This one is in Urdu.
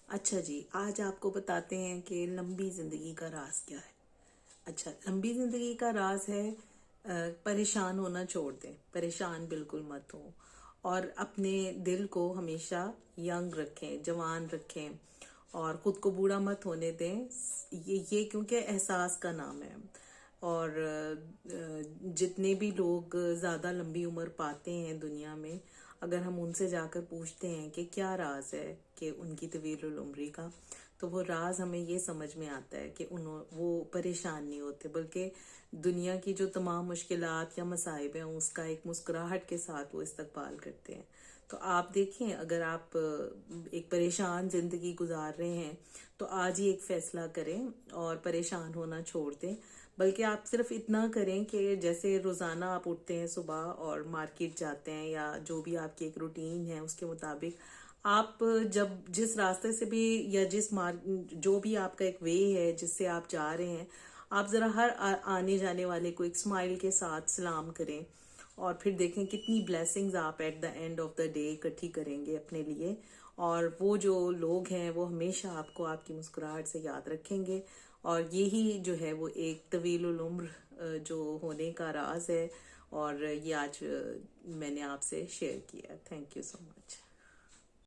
اچھا جی، آج آپ کو بتاتے ہیں کہ لمبی زندگی کا راز کیا ہے۔ اچھا، لمبی زندگی کا راز ہے پریشان ہونا چھوڑ دیں، پریشان بالکل مت ہو، اور اپنے دل کو ہمیشہ ینگ رکھیں، جوان رکھیں، اور خود کو بوڑھا مت ہونے دیں۔ یہ کیونکہ احساس کا نام ہے، اور جتنے بھی لوگ زیادہ لمبی عمر پاتے ہیں دنیا میں، اگر ہم ان سے جا کر پوچھتے ہیں کہ کیا راز ہے کہ ان کی طویل العمری کا، تو وہ راز ہمیں یہ سمجھ میں آتا ہے کہ وہ پریشان نہیں ہوتے، بلکہ دنیا کی جو تمام مشکلات یا مصائب ہیں اس کا ایک مسکراہٹ کے ساتھ وہ استقبال کرتے ہیں۔ تو آپ دیکھیں، اگر آپ ایک پریشان زندگی گزار رہے ہیں تو آج ہی ایک فیصلہ کریں اور پریشان ہونا چھوڑ دیں، بلکہ آپ صرف اتنا کریں کہ جیسے روزانہ آپ اٹھتے ہیں صبح اور مارکیٹ جاتے ہیں، یا جو بھی آپ کی ایک روٹین ہے اس کے مطابق آپ جب جس راستے سے بھی، یا جو بھی آپ کا ایک وے ہے جس سے آپ جا رہے ہیں، آپ ذرا ہر آنے جانے والے کو ایک اسمائل کے ساتھ سلام کریں، اور پھر دیکھیں کتنی بلیسنگز آپ at the end of the day اکٹھی کریں گے اپنے لیے، اور وہ جو لوگ ہیں وہ ہمیشہ آپ کو آپ کی مسکراہٹ سے یاد رکھیں گے، اور یہی جو ہے وہ ایک طویل العمر جو ہونے کا راز ہے، اور یہ آج میں نے آپ سے شیئر کیا۔ Thank you so much.